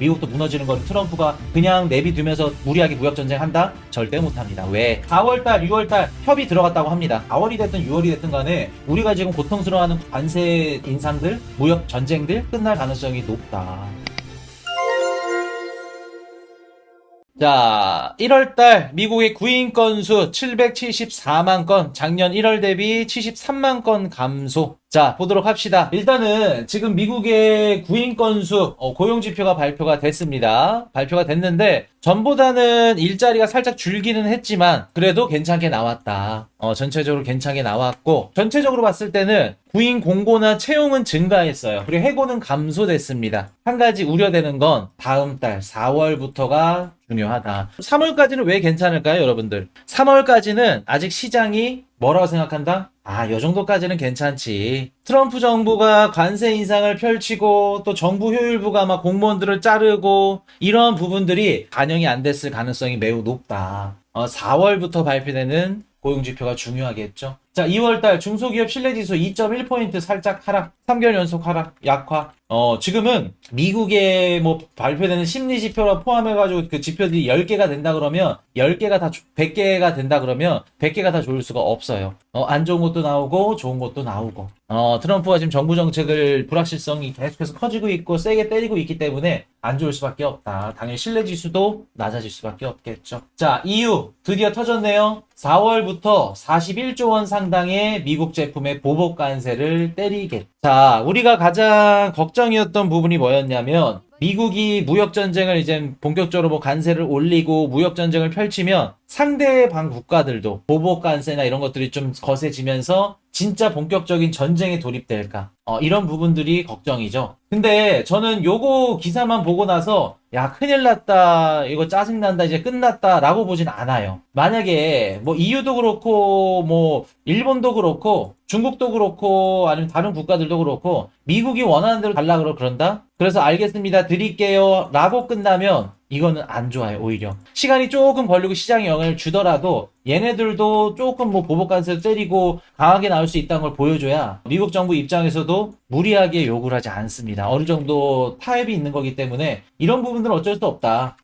미국도 무너지는 걸 트럼프가 그냥 내비두면서 무리하게 무역전쟁 한다? 절대 못합니다. 왜? 4월달, 6월달 협의 들어갔다고 합니다. 4월이 됐든 6월이 됐든 간에 우리가 지금 고통스러워하는 관세 인상들, 무역 전쟁들 끝날 가능성이 높다. 자, 1월달 미국의 구인 건수 774만 건, 작년 1월 대비 73만 건 감소. 자, 보도록 합시다. 일단은 지금 미국의 구인 건수 고용지표가 발표가 됐습니다. 발표가 됐는데 전보다는 일자리가 살짝 줄기는 했지만 그래도 괜찮게 나왔다. 전체적으로 괜찮게 나왔고, 전체적으로 봤을 때는 구인 공고나 채용은 증가했어요. 그리고 해고는 감소됐습니다. 한 가지 우려되는 건 다음 달 4월부터가 중요하다. 3월까지는 왜 괜찮을까요, 여러분들? 3월까지는 아직 시장이 뭐라고 생각한다? 요 정도까지는 괜찮지. 트럼프 정부가 관세 인상을 펼치고 또 정부 효율부가 막 공무원들을 자르고 이런 부분들이 반영이 안 됐을 가능성이 매우 높다. 4월부터 발표되는 고용지표가 중요하겠죠. 자, 2월달 중소기업 신뢰지수 2.1포인트 살짝 하락, 3개월 연속 하락, 약화. 지금은 미국에 뭐 발표되는 심리지표를 포함해가지고 그 지표들이 10개가 된다 그러면 10개가 다, 100개가 된다 그러면 100개가 다 좋을 수가 없어요. 안 좋은 것도 나오고 좋은 것도 나오고. 트럼프가 지금 정부 정책을 불확실성이 계속해서 커지고 있고 세게 때리고 있기 때문에 안 좋을 수밖에 없다. 당연히 신뢰지수도 낮아질 수밖에 없겠죠. 자, EU 드디어 터졌네요. 4월부터 41조 원 상당의 미국 제품의 보복 관세를 때리겠다. 자, 우리가 가장 걱정이었던 부분이 뭐였냐면 미국이 무역전쟁을 이제 본격적으로 뭐 관세를 올리고 무역전쟁을 펼치면 상대방 국가들도 보복 관세나 이런 것들이 좀 거세지면서 진짜 본격적인 전쟁에 돌입될까? 이런 부분들이 걱정이죠. 근데 저는 요거 기사만 보고 나서 야, 큰일 났다, 이거 짜증난다, 이제 끝났다 라고 보진 않아요. 만약에 뭐 EU도 그렇고 뭐 일본도 그렇고 중국도 그렇고 아니면 다른 국가들도 그렇고 미국이 원하는 대로 달라 그런다? 그래서 알겠습니다, 드릴게요 라고 끝나면 이거는 안 좋아요. 오히려 시간이 조금 걸리고 시장에 영향을 주더라도 얘네들도 조금 뭐 보복관세를 때리고 강하게 나올 수 있다는 걸 보여줘야 미국 정부 입장에서도 무리하게 요구를 하지 않습니다. 어느 정도 타협이 있는 거기 때문에 이런 부분들은 어쩔 수 없다.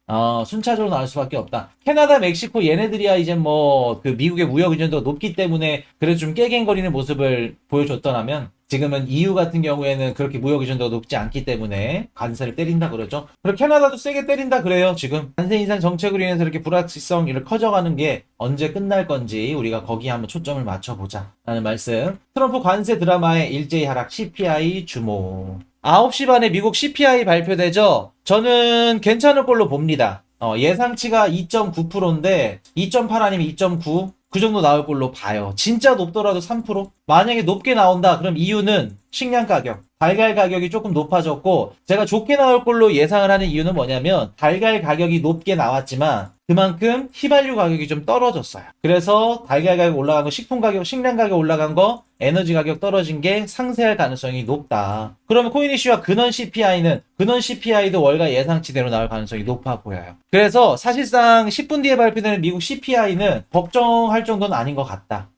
순차적으로 나올 수밖에 없다. 캐나다, 멕시코 얘네들이야 이제 뭐 그 미국의 무역 의존도가 높기 때문에 그래도 좀 깨갱거리는 모습을 보여줬더라면 지금은 EU 같은 경우에는 그렇게 무역 의존도가 높지 않기 때문에 관세를 때린다 그러죠. 그리고 캐나다도 세게 때린다 그래요. 지금 관세 인상 정책으로 인해서 이렇게 불확실성이 커져가는 게 언제 끝날 건지 우리가 거기에 한번 초점을 맞춰보자 라는 말씀. 트럼프 관세 드라마의 일제히 하락, CPI 주목. 9시 반에 미국 CPI 발표되죠. 저는 괜찮을 걸로 봅니다. 예상치가 2.9%인데 2.8 아니면 2.9 그 정도 나올 걸로 봐요. 진짜 높더라도 3%? 만약에 높게 나온다 그럼 이유는 식량 가격, 달걀 가격이 조금 높아졌고, 제가 좋게 나올 걸로 예상을 하는 이유는 뭐냐면 달걀 가격이 높게 나왔지만 그만큼 휘발유 가격이 좀 떨어졌어요. 그래서 달걀 가격 올라간 거, 식품 가격, 식량 가격 올라간 거, 에너지 가격 떨어진 게 상쇄할 가능성이 높다. 그러면 코인 이슈와 근원 CPI도 월가 예상치대로 나올 가능성이 높아 보여요. 그래서 사실상 10분 뒤에 발표되는 미국 CPI는 걱정할 정도는 아닌 것 같다.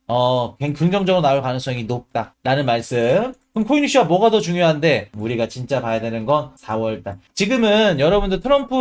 긍정적으로 나올 가능성이 높다 라는 말씀. 그럼 코인 이슈가 뭐가 더 중요한데 우리가 진짜 봐야 되는 건 4월달. 지금은 여러분들 트럼프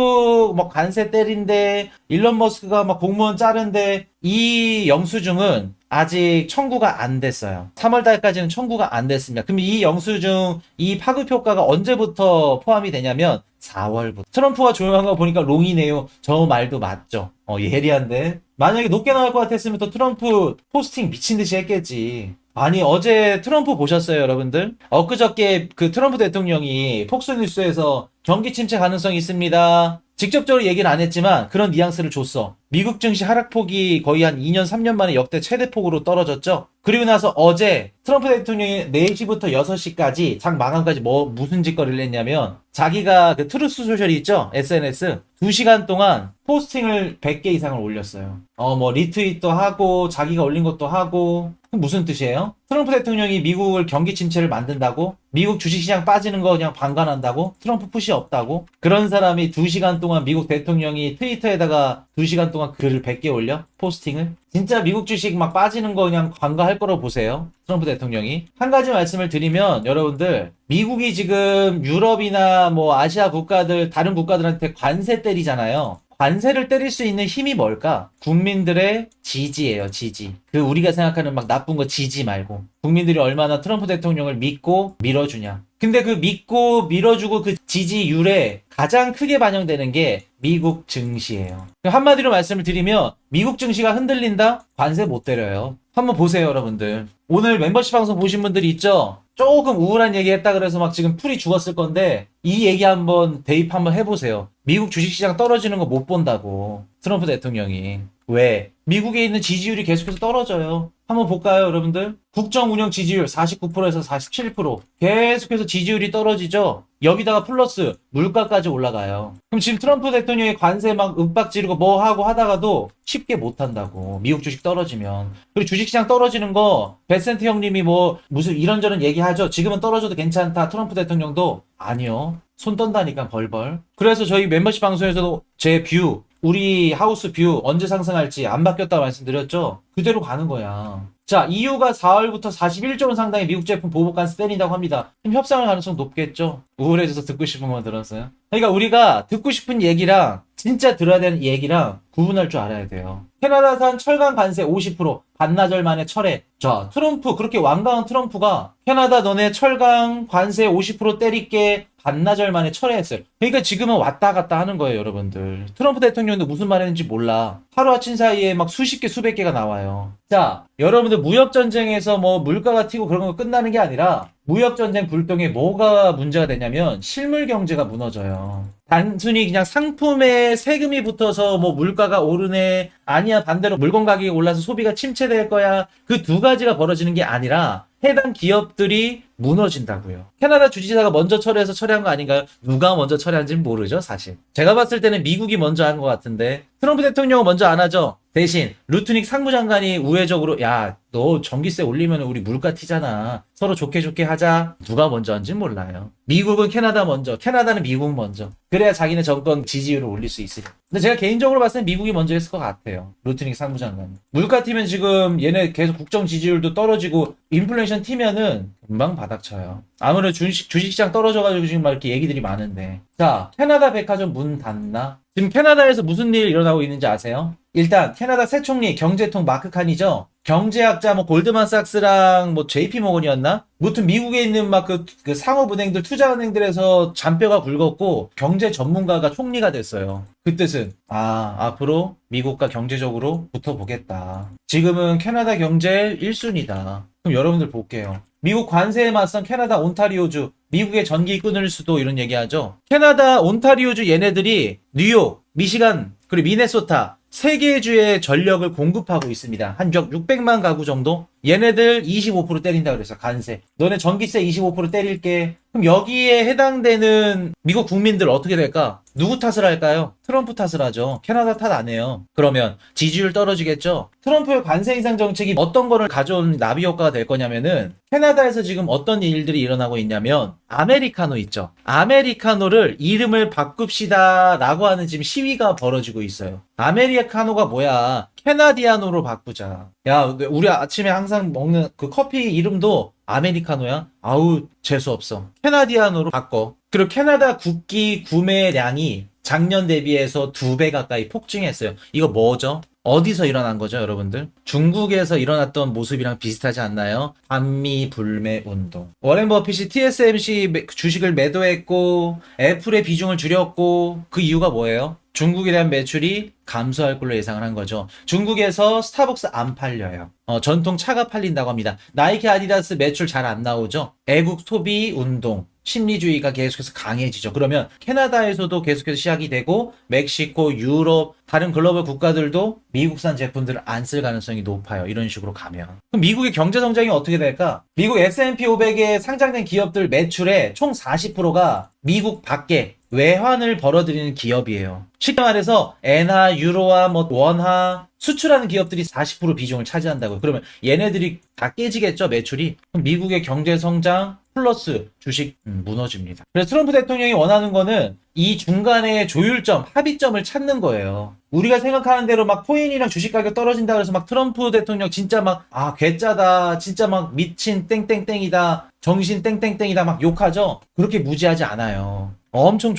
뭐 관세 때린데 일론 머스크가 막 공무원 자른데 이 영수증은 아직 청구가 안 됐어요. 3월달까지는 청구가 안 됐습니다. 그럼 이 영수증, 이 파급 효과가 언제부터 포함이 되냐면 4월부터. 트럼프가 조용한 거 보니까 롱이네요. 저 말도 맞죠. 예리한데. 만약에 높게 나올 것 같았으면 또 트럼프 포스팅 미친듯이 했겠지. 아니, 어제 트럼프 보셨어요, 여러분들? 엊그저께 그 트럼프 대통령이 폭스뉴스에서 경기 침체 가능성이 있습니다. 직접적으로 얘기는 안 했지만 그런 뉘앙스를 줬어. 미국 증시 하락폭이 거의 한 2년, 3년 만에 역대 최대폭으로 떨어졌죠. 그리고 나서 어제 트럼프 대통령이 4시부터 6시까지 장 마감까지 무슨 짓거리를 했냐면 자기가 그 트루스 소셜이 있죠? SNS. 2시간 동안 포스팅을 100개 이상을 올렸어요. 뭐 리트윗도 하고 자기가 올린 것도 하고. 그럼 무슨 뜻이에요? 트럼프 대통령이 미국을 경기 침체를 만든다고? 미국 주식시장 빠지는 거 그냥 방관한다고? 트럼프 푸시 없다고? 그런 사람이 2시간 동안 미국 대통령이 트위터에다가 2시간 동안 동안 글을 100개 올려? 포스팅을? 진짜 미국 주식 막 빠지는 거 그냥 관가할 거라고 보세요. 트럼프 대통령이. 한 가지 말씀을 드리면 여러분들 미국이 지금 유럽이나 뭐 아시아 국가들 다른 국가들한테 관세 때리잖아요. 관세를 때릴 수 있는 힘이 뭘까? 국민들의 지지예요, 지지. 그 우리가 생각하는 막 나쁜 거 지지 말고. 국민들이 얼마나 트럼프 대통령을 믿고 밀어주냐. 근데 그 믿고 밀어주고 그 지지율에 가장 크게 반영되는 게 미국 증시예요. 한마디로 말씀을 드리면 미국 증시가 흔들린다? 관세 못 때려요. 한번 보세요, 여러분들. 오늘 멤버십 방송 보신 분들이 있죠? 조금 우울한 얘기 했다 그래서 막 지금 풀이 죽었을 건데 이 얘기 한번 대입 한번 해보세요. 미국 주식시장 떨어지는 거 못 본다고. 트럼프 대통령이. 왜? 미국에 있는 지지율이 계속해서 떨어져요. 한번 볼까요, 여러분들? 국정 운영 지지율 49%에서 47%. 계속해서 지지율이 떨어지죠? 여기다가 플러스 물가까지 올라가요. 그럼 지금 트럼프 대통령이 관세 막 윽박 지르고 뭐 하고 하다가도 쉽게 못 한다고. 미국 주식 떨어지면. 그리고 주식시장 떨어지는 거 베센트 형님이 뭐 무슨 이런저런 얘기하죠. 지금은 떨어져도 괜찮다. 트럼프 대통령도 아니요. 손 떤다니까 벌벌. 그래서 저희 멤버십 방송에서도 제 뷰, 우리 하우스 뷰 언제 상승할지 안 바뀌었다 말씀드렸죠? 그대로 가는 거야. 자, EU가 4월부터 41조 원 상당의 미국 제품 보복 관세 때린다고 합니다. 그럼 협상할 가능성 높겠죠? 우울해져서 듣고 싶은 거 들었어요? 그러니까 우리가 듣고 싶은 얘기랑 진짜 들어야 되는 얘기랑 구분할 줄 알아야 돼요. 캐나다산 철강 관세 50% 반나절 만에 철회. 자, 트럼프 그렇게 완강한 트럼프가 캐나다 너네 철강 관세 50% 때릴게 반나절 만에 철회했어요. 그러니까 지금은 왔다 갔다 하는 거예요, 여러분들. 트럼프 대통령도 무슨 말 했는지 몰라. 하루아침 사이에 막 수십 개, 수백 개가 나와요. 자, 여러분들 무역전쟁에서 뭐 물가가 튀고 그런 거 끝나는 게 아니라 무역전쟁 불똥에 뭐가 문제가 되냐면 실물 경제가 무너져요. 단순히 그냥 상품에 세금이 붙어서 뭐 물가가 오르네, 아니야 반대로 물건 가격이 올라서 소비가 침체될 거야. 그 두 가지가 벌어지는 게 아니라 해당 기업들이 무너진다고요. 캐나다 주지사가 먼저 철회해서 철회한 거 아닌가요? 누가 먼저 철회한지는 모르죠, 사실. 제가 봤을 때는 미국이 먼저 한 것 같은데 트럼프 대통령은 먼저 안 하죠. 대신 루트닉 상무장관이 우회적으로 야, 너 전기세 올리면 우리 물가 튀잖아. 서로 좋게 좋게 하자. 누가 먼저 한지는 몰라요. 미국은 캐나다 먼저, 캐나다는 미국 먼저. 그래야 자기네 정권 지지율을 올릴 수 있으려. 근데 제가 개인적으로 봤을 때 미국이 먼저 했을 것 같아요. 루트닉 상무장관. 물가 튀면 지금 얘네 계속 국정 지지율도 떨어지고 인플레이션 튀면은 금방 바닥쳐요. 아무래도 주식시장 떨어져가지고 지금 막 이렇게 얘기들이 많은데. 자, 캐나다 백화점 문 닫나? 지금 캐나다에서 무슨 일 일어나고 있는지 아세요? 일단 캐나다 새 총리 경제통 마크 칸이죠. 경제학자 뭐 골드만삭스랑 뭐 JP 모건이었나? 무튼 미국에 있는 막 그 상업은행들 투자은행들에서 잔뼈가 굵었고 경제 전문가가 총리가 됐어요. 그 뜻은 앞으로 미국과 경제적으로 붙어보겠다. 지금은 캐나다 경제 1순위다. 그럼 여러분들 볼게요. 미국 관세에 맞선 캐나다 온타리오주 미국의 전기 끊을 수도 이런 얘기하죠. 캐나다 온타리오주 얘네들이 뉴욕, 미시간, 그리고 미네소타 세 개의 주에 전력을 공급하고 있습니다. 한 600만 가구 정도? 얘네들 25% 때린다 그랬어, 관세. 너네 전기세 25% 때릴게. 그럼 여기에 해당되는 미국 국민들 어떻게 될까? 누구 탓을 할까요? 트럼프 탓을 하죠. 캐나다 탓 안 해요. 그러면 지지율 떨어지겠죠? 트럼프의 관세 인상 정책이 어떤 거를 가져온 나비 효과가 될 거냐면은 캐나다에서 지금 어떤 일들이 일어나고 있냐면 아메리카노 있죠. 아메리카노를 이름을 바꿉시다 라고 하는 지금 시위가 벌어지고 있어요. 아메리카노가 뭐야? 캐나디아노로 바꾸자. 야, 우리 아침에 항상 먹는 그 커피 이름도 아메리카노야? 아우, 재수없어. 캐나디아노로 바꿔. 그리고 캐나다 국기 구매량이 작년 대비해서 2배 가까이 폭증했어요. 이거 뭐죠? 어디서 일어난 거죠, 여러분들? 중국에서 일어났던 모습이랑 비슷하지 않나요? 반미 불매 운동. 워렌 버핏이 TSMC 주식을 매도했고 애플의 비중을 줄였고 그 이유가 뭐예요? 중국에 대한 매출이 감소할 걸로 예상을 한 거죠. 중국에서 스타벅스 안 팔려요. 전통 차가 팔린다고 합니다. 나이키, 아디다스 매출 잘 안 나오죠. 애국 소비 운동. 심리주의가 계속해서 강해지죠. 그러면 캐나다에서도 계속해서 시작이 되고 멕시코, 유럽, 다른 글로벌 국가들도 미국산 제품들을 안 쓸 가능성이 높아요. 이런 식으로 가면. 그럼 미국의 경제 성장이 어떻게 될까? 미국 S&P 500에 상장된 기업들 매출의 총 40%가 미국 밖에 외환을 벌어들이는 기업이에요. 쉽게 말해서 엔화, 유로화, 뭐 원화 수출하는 기업들이 40% 비중을 차지한다고요. 그러면 얘네들이 다 깨지겠죠, 매출이? 그럼 미국의 경제 성장 플러스 주식 무너집니다. 그래서 트럼프 대통령이 원하는 거는 이 중간에 조율점, 합의점을 찾는 거예요. 우리가 생각하는 대로 막 코인이랑 주식 가격 떨어진다 그래서 막 트럼프 대통령 진짜 막 괴짜다, 진짜 막 미친 땡땡땡이다, 정신 땡땡땡이다 막 욕하죠? 그렇게 무지하지 않아요. 엄청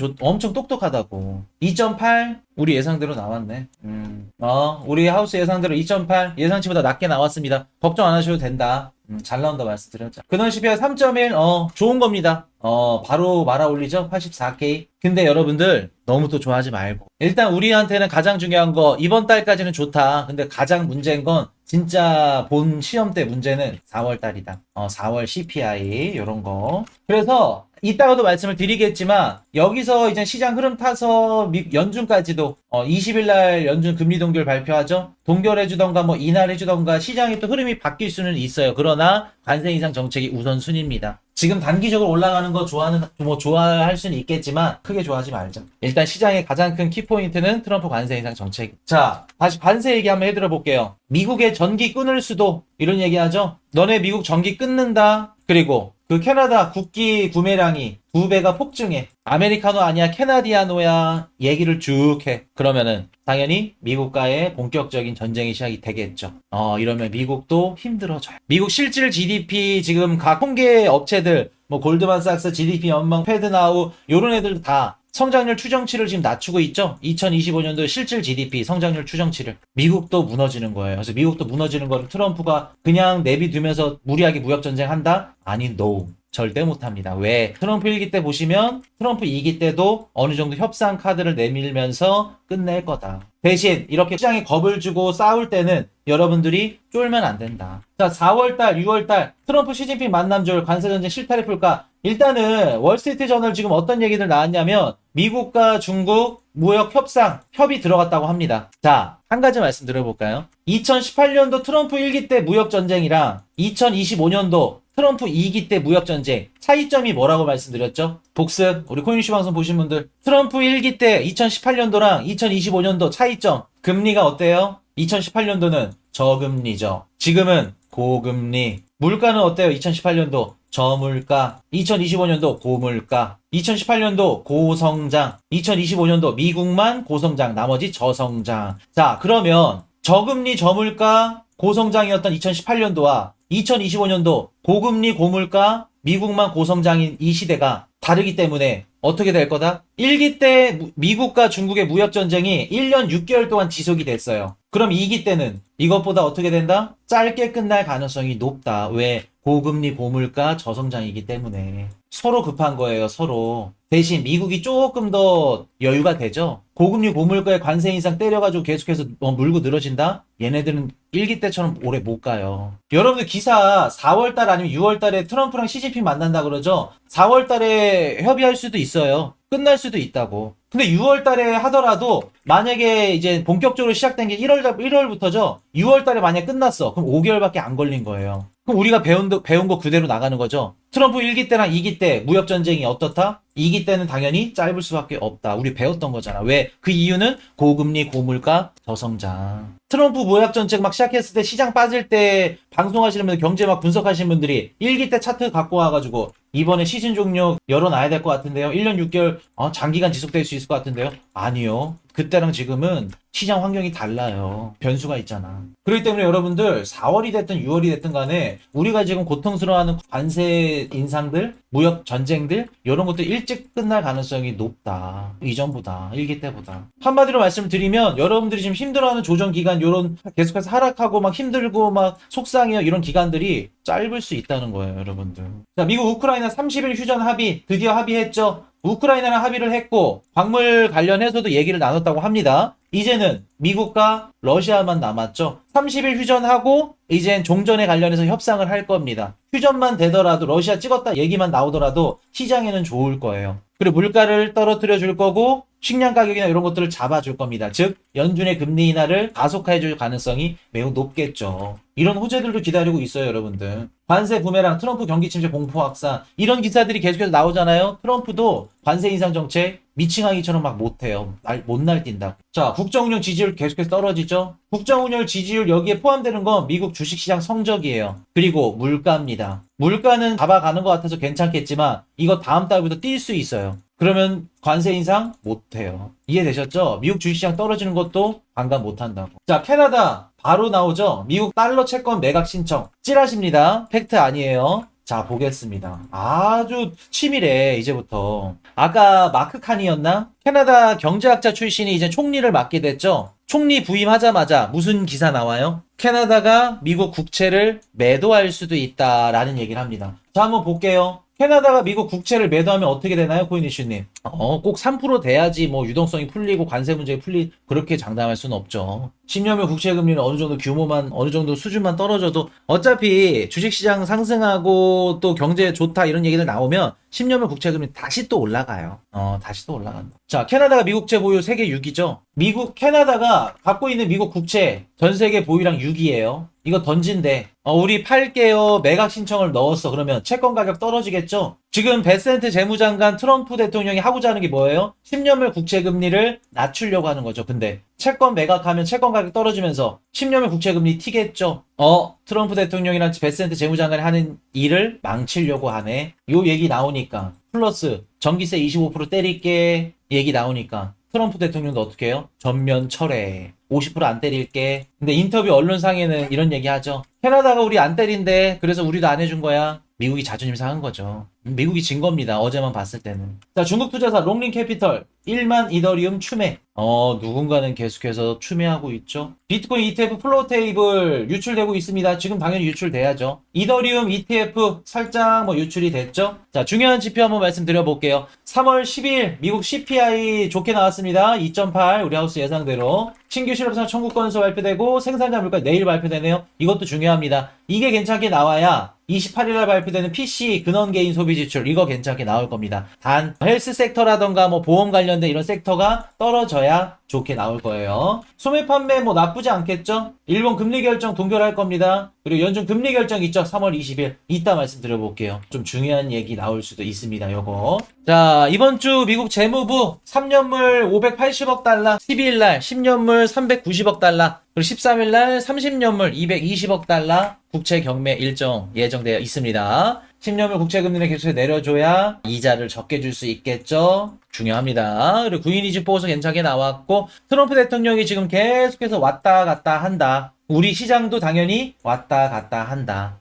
똑똑하다고. 2.8 우리 예상대로 나왔네. 우리 하우스 예상대로 2.8 예상치보다 낮게 나왔습니다. 걱정 안 하셔도 된다. 잘 나온다 말씀드렸죠. 근원 CPI 3.1 좋은 겁니다. 바로 말아 올리죠. 84K. 근데 여러분들 너무 또 좋아하지 말고 일단 우리한테는 가장 중요한 거 이번 달까지는 좋다. 근데 가장 문제인 건 진짜 본 시험 때 문제는 4월 달이다. 4월 CPI 요런 거. 그래서 이따가도 말씀을 드리겠지만 여기서 이제 시장 흐름 타서 연준까지도 20일 날 연준 금리 동결 발표하죠. 동결해주던가 뭐 인하해주던가 시장의 또 흐름이 바뀔 수는 있어요. 그러나 관세 인상 정책이 우선순위입니다. 지금 단기적으로 올라가는 거 좋아할 수는 있겠지만 크게 좋아하지 말자. 일단 시장의 가장 큰 키포인트는 트럼프 관세 인상 정책. 자, 다시 관세 얘기 한번 해드려 볼게요. 미국의 전기 끊을 수도 이런 얘기하죠. 너네 미국 전기 끊는다. 그리고 그 캐나다 국기 구매량이 2배가 폭증해. 아메리카노 아니야 캐나디아노야 얘기를 쭉 해. 그러면은 당연히 미국과의 본격적인 전쟁이 시작이 되겠죠. 이러면 미국도 힘들어져요. 미국 실질 GDP 지금 각 통계 업체들 뭐 골드만삭스, GDP 연방, 패드나우 요런 애들 다 성장률 추정치를 지금 낮추고 있죠. 2025년도 실질 GDP 성장률 추정치를. 미국도 무너지는 거예요. 그래서 미국도 무너지는 거를 트럼프가 그냥 내비두면서 무리하게 무역전쟁 한다? 아니, no. 절대 못합니다. 왜? 트럼프 1기 때 보시면 트럼프 2기 때도 어느 정도 협상 카드를 내밀면서 끝낼 거다. 대신 이렇게 시장에 겁을 주고 싸울 때는 여러분들이 쫄면 안 된다. 자, 4월달, 6월달 트럼프 시진핑 만남절 관세전쟁 실타래 풀까? 일단은 월스트리트 저널 지금 어떤 얘기들 나왔냐면 미국과 중국 무역 협상 협의 들어갔다고 합니다. 자, 한 가지 말씀드려볼까요? 2018년도 트럼프 1기 때 무역 전쟁이랑 2025년도 트럼프 2기 때 무역전쟁 차이점이 뭐라고 말씀드렸죠? 복습 우리 코인이슈 방송 보신 분들 트럼프 1기 때 2018년도랑 2025년도 차이점 금리가 어때요? 2018년도는 저금리죠. 지금은 고금리. 물가는 어때요? 2018년도 저물가, 2025년도 고물가, 2018년도 고성장, 2025년도 미국만 고성장, 나머지 저성장. 자, 그러면 저금리 저물가 고성장이었던 2018년도와 2025년도 고금리 고물가 미국만 고성장인 이 시대가 다르기 때문에 어떻게 될 거다? 1기 때 미국과 중국의 무역전쟁이 1년 6개월 동안 지속이 됐어요. 그럼 2기 때는 이것보다 어떻게 된다? 짧게 끝날 가능성이 높다. 왜? 고금리 고물가 저성장이기 때문에. 서로 급한 거예요. 서로. 대신 미국이 조금 더 여유가 되죠. 고금리 고물가에 관세 인상 때려가지고 계속해서 물고 늘어진다? 얘네들은 1기 때처럼 오래 못 가요. 여러분들 기사 4월달 아니면 6월달에 트럼프랑 시진핑 만난다 그러죠? 4월달에 협의할 수도 있어요. 끝날 수도 있다고. 근데 6월달에 하더라도 만약에 이제 본격적으로 시작된 게 1월부터죠? 6월달에 만약 끝났어. 그럼 5개월밖에 안 걸린 거예요. 그럼 우리가 배운 거 그대로 나가는 거죠. 트럼프 1기 때랑 2기 때 무역전쟁이 어떻다? 2기 때는 당연히 짧을 수밖에 없다. 우리 배웠던 거잖아. 왜? 그 이유는 고금리, 고물가, 저성장. 트럼프 무역전쟁 막 시작했을 때 시장 빠질 때 방송하시는 분들 경제 막 분석하시는 분들이 1기 때 차트 갖고 와가지고 이번에 시즌 종료 열어놔야 될 것 같은데요. 1년 6개월 장기간 지속될 수 있을 것 같은데요. 아니요. 그때랑 지금은 시장 환경이 달라요. 변수가 있잖아. 그렇기 때문에 여러분들 4월이 됐든 6월이 됐든 간에 우리가 지금 고통스러워하는 관세 인상들, 무역 전쟁들 이런 것도 일찍 끝날 가능성이 높다. 이전보다 1기 때보다. 한마디로 말씀드리면 여러분들이 지금 힘들어하는 조정 기간 요런 계속해서 하락하고 막 힘들고 막 속상해요. 이런 기간들이 짧을 수 있다는 거예요. 여러분들. 자, 미국 우크라이나 30일 휴전 합의 드디어 합의했죠. 우크라이나랑 합의를 했고 광물 관련해서도 얘기를 나눴다고 합니다. 이제는 미국과 러시아만 남았죠. 30일 휴전하고 이젠 종전에 관련해서 협상을 할 겁니다. 휴전만 되더라도 러시아 찍었다 얘기만 나오더라도 시장에는 좋을 거예요. 그리고 물가를 떨어뜨려 줄 거고 식량 가격이나 이런 것들을 잡아줄 겁니다. 즉 연준의 금리 인하를 가속화해 줄 가능성이 매우 높겠죠. 이런 호재들도 기다리고 있어요. 여러분들. 관세 부메랑, 트럼프 경기 침체 공포 확산 이런 기사들이 계속해서 나오잖아요. 트럼프도 관세 인상 정책 미칭하기처럼 막 못해요. 못 날뛴다고. 자, 국정운영 지지율 계속해서 떨어지죠. 국정운영 지지율 여기에 포함되는 건 미국 주식시장 성적이에요. 그리고 물가입니다. 물가는 잡아가는 것 같아서 괜찮겠지만 이거 다음 달부터 뛸 수 있어요. 그러면 관세 인상 못해요. 이해되셨죠? 미국 주식시장 떨어지는 것도 반감 못한다고. 자, 캐나다 바로 나오죠? 미국 달러 채권 매각 신청. 찌라십니다. 팩트 아니에요. 자, 보겠습니다. 아주 치밀해, 이제부터. 아까 마크 칸이었나? 캐나다 경제학자 출신이 이제 총리를 맡게 됐죠? 총리 부임하자마자 무슨 기사 나와요? 캐나다가 미국 국채를 매도할 수도 있다라는 얘기를 합니다. 자, 한번 볼게요. 캐나다가 미국 국채를 매도하면 어떻게 되나요, 코인이슈님? 꼭 3% 돼야지 뭐 유동성이 풀리고 관세 문제가 그렇게 장담할 수는 없죠. 10년물 국채 금리는 어느 정도 규모만, 어느 정도 수준만 떨어져도 어차피 주식시장 상승하고 또 경제 좋다 이런 얘기들 나오면 10년물 국채 금리 다시 또 올라가요. 다시 또 올라간다. 자, 캐나다가 미국채 보유 세계 6위죠? 캐나다가 갖고 있는 미국 국채 전 세계 보유량 6위예요. 이거 던진대. 우리 팔게요. 매각 신청을 넣었어. 그러면 채권 가격 떨어지겠죠? 지금 베센트 재무장관 트럼프 대통령이 하고자 하는 게 뭐예요? 10년물 국채 금리를 낮추려고 하는 거죠. 근데 채권 매각하면 채권 가격 떨어지면서 10년물 국채 금리 튀겠죠? 트럼프 대통령이랑 베센트 재무장관이 하는 일을 망치려고 하네. 요 얘기 나오니까. 플러스 전기세 25% 때릴게 얘기 나오니까 트럼프 대통령도 어떻게 해요? 전면 철회. 50% 안 때릴게. 근데 인터뷰 언론상에는 이런 얘기 하죠. 캐나다가 우리 안 때린대. 그래서 우리도 안 해준 거야. 미국이 자존심 상한 거죠. 미국이 진 겁니다. 어제만 봤을 때는. 자, 중국 투자사 롱린 캐피털 1만 이더리움 추매. 누군가는 계속해서 추매하고 있죠. 비트코인 ETF 플로우 테이블 유출되고 있습니다. 지금 당연히 유출돼야죠. 이더리움 ETF 살짝 뭐 유출이 됐죠. 자, 중요한 지표 한번 말씀드려 볼게요. 3월 10일 미국 CPI 좋게 나왔습니다. 2.8 우리 하우스 예상대로. 신규 실업자 청구 건수 발표되고 생산자 물가 내일 발표되네요. 이것도 중요합니다. 이게 괜찮게 나와야 28일날 발표되는 PC 근원개인 소비지출 이거 괜찮게 나올 겁니다. 단 헬스 섹터라던가 뭐 보험 관련된 이런 섹터가 떨어져야 좋게 나올 거예요. 소매 판매 뭐 나쁘지 않겠죠? 일본 금리 결정 동결할 겁니다. 그리고 연준 금리 결정 있죠? 3월 20일 이따 말씀드려볼게요. 좀 중요한 얘기 나올 수도 있습니다. 요거. 자, 이번 주 미국 재무부 3년물 580억 달러, 12일날 10년물 390억 달러, 그리고 13일날 30년물 220억 달러 국채 경매 일정 예정되어 있습니다. 10년물 국채 금리를 계속 내려줘야 이자를 적게 줄 수 있겠죠. 중요합니다. 그리고 구인이집 보고서 괜찮게 나왔고 트럼프 대통령이 지금 계속해서 왔다 갔다 한다. 우리 시장도 당연히 왔다 갔다 한다.